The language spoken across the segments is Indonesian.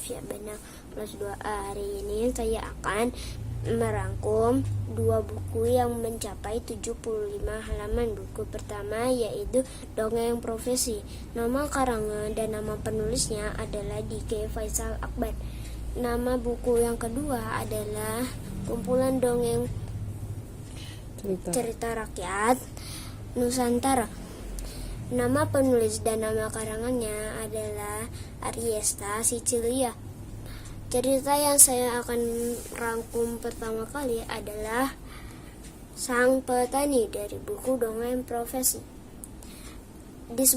Benang kelas 2. Hari ini saya akan merangkum 2 buku yang mencapai 75 halaman. Buku pertama yaitu Dongeng Profesi. Nama karangan dan nama penulisnya adalah D.K. Faisal Akbar. Nama buku yang kedua adalah Kumpulan Dongeng Cerita Rakyat Nusantara. Nama penulis dan nama karangannya adalah Aryesta Sicilia. Cerita yang saya akan rangkum pertama kali adalah Sang Petani dari buku Dongeng Profesi. Di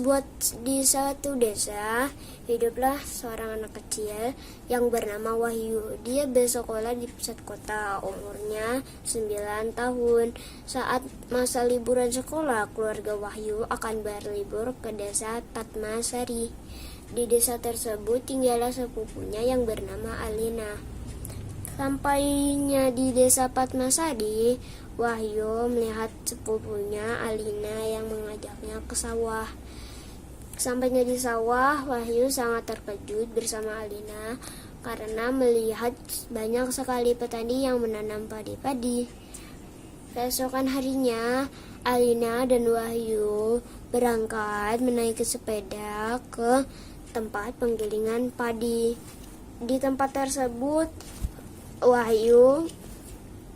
suatu desa, hiduplah seorang anak kecil yang bernama Wahyu. Dia bersekolah di pusat kota, umurnya 9 tahun. Saat masa liburan sekolah, keluarga Wahyu akan berlibur ke desa Tatmasari. Di desa tersebut tinggallah sepupunya yang bernama Alina. Sampainya di desa Tatmasari, Wahyu melihat sepupunya Alina yang mengajaknya ke sawah. Sampainya di sawah, Wahyu sangat terkejut bersama Alina karena melihat banyak sekali petani yang menanam padi-padi. Keesokan harinya, Alina dan Wahyu berangkat menaiki sepeda ke tempat penggilingan padi. Di tempat tersebut, Wahyu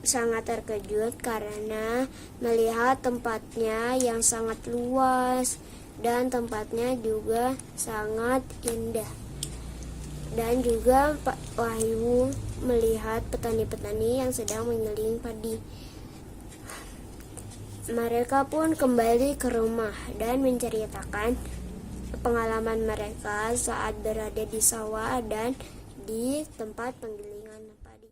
sangat terkejut karena melihat tempatnya yang sangat luas dan tempatnya juga sangat indah. Dan juga Wahyu melihat petani-petani yang sedang menggiling padi. Mereka pun kembali ke rumah dan menceritakan pengalaman mereka saat berada di sawah dan di tempat penggilingan padi.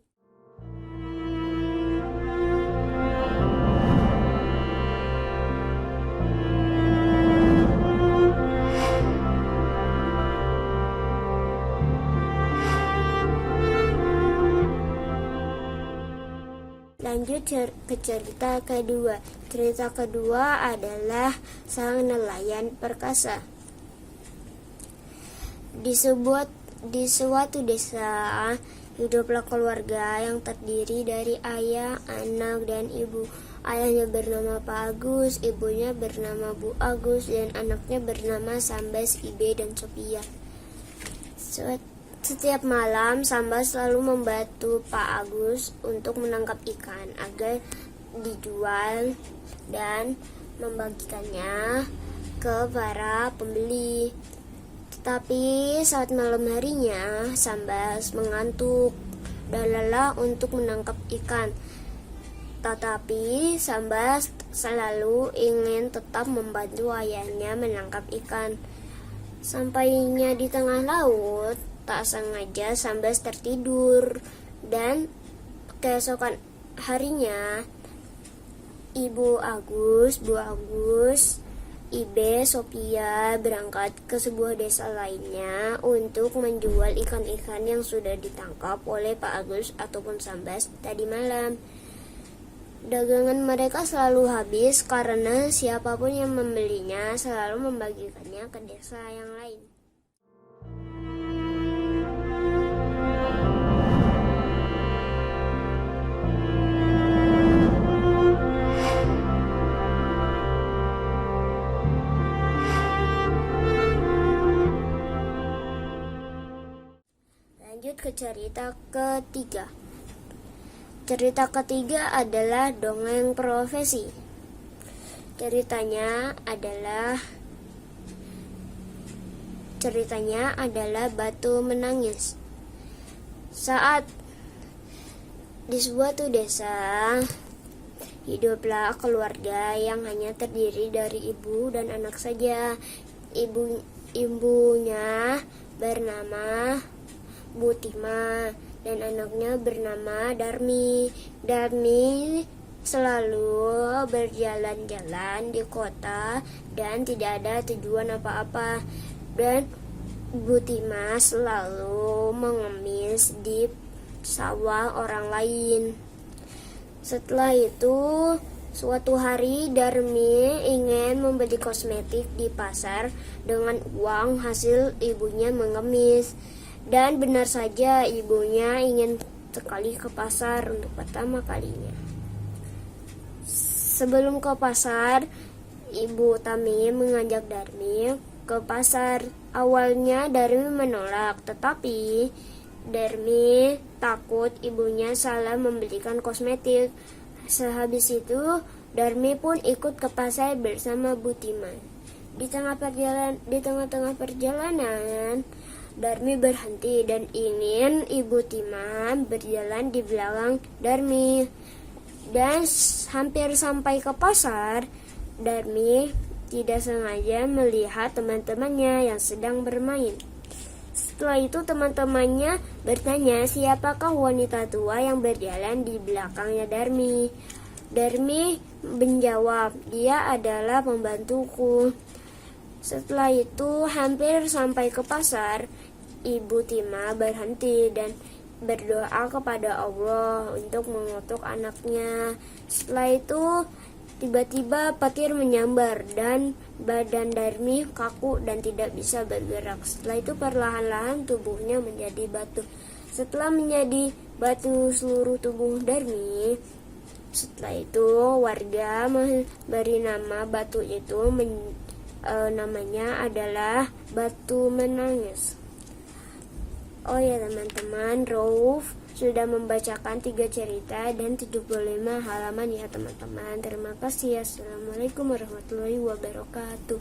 Lanjut ke cerita kedua. Cerita kedua adalah Sang Nelayan Perkasa. Di suatu desa, hiduplah keluarga yang terdiri dari ayah, anak, dan ibu. Ayahnya bernama Pak Agus, ibunya bernama Bu Agus, dan anaknya bernama Sambas, Ibe, dan Sophia. Setiap malam, Sambas selalu membantu Pak Agus untuk menangkap ikan agar dijual dan membagikannya ke para pembeli. Tetapi saat malam harinya, Sambas mengantuk dan lelah untuk menangkap ikan. Tetapi Sambas selalu ingin tetap membantu ayahnya menangkap ikan. Sampainya di tengah laut, tak sengaja Sambas tertidur, dan keesokan harinya Ibu Agus, Bu Agus, Ibe, Sophia berangkat ke sebuah desa lainnya untuk menjual ikan-ikan yang sudah ditangkap oleh Pak Agus ataupun Sambas tadi malam. Dagangan mereka selalu habis karena siapapun yang membelinya selalu membagikannya ke desa yang lain. Lanjut ke cerita ketiga. Cerita ketiga adalah Dongeng Profesi. Ceritanya adalah Batu Menangis. Saat di suatu desa, hiduplah keluarga yang hanya terdiri dari ibu dan anak saja. Ibunya bernama Butima dan anaknya bernama Darmi. Darmi selalu berjalan-jalan di kota dan tidak ada tujuan apa-apa. Dan Butima selalu mengemis di sawah orang lain. Setelah itu, suatu hari Darmi ingin membeli kosmetik di pasar dengan uang hasil ibunya mengemis. Dan benar saja ibunya ingin sekali ke pasar untuk pertama kalinya. Sebelum ke pasar, Ibu Tamim mengajak Darmi ke pasar. Awalnya Darmi menolak, tetapi Darmi takut ibunya salah membelikan kosmetik. Sehabis itu, Darmi pun ikut ke pasar bersama Bu Timan. Di tengah-tengah perjalanan, Darmi berhenti dan ingin Ibu Timan berjalan di belakang Darmi. Dan hampir sampai ke pasar, Darmi tidak sengaja melihat teman-temannya yang sedang bermain. Setelah itu teman-temannya bertanya siapakah wanita tua yang berjalan di belakangnya Darmi. Darmi menjawab, dia adalah pembantuku. Setelah itu hampir sampai ke pasar, Ibu Tima berhenti dan berdoa kepada Allah untuk mengutuk anaknya. Setelah itu tiba-tiba petir menyambar dan badan Darmi kaku dan tidak bisa bergerak. Setelah itu perlahan-lahan tubuhnya menjadi batu. Setelah menjadi batu seluruh tubuh Darmi, setelah itu warga memberi nama batu itu namanya adalah batu menangis. Oh ya teman-teman, Rauf sudah membacakan 3 cerita dan 75 halaman ya teman-teman. Terima kasih. Assalamualaikum warahmatullahi wabarakatuh.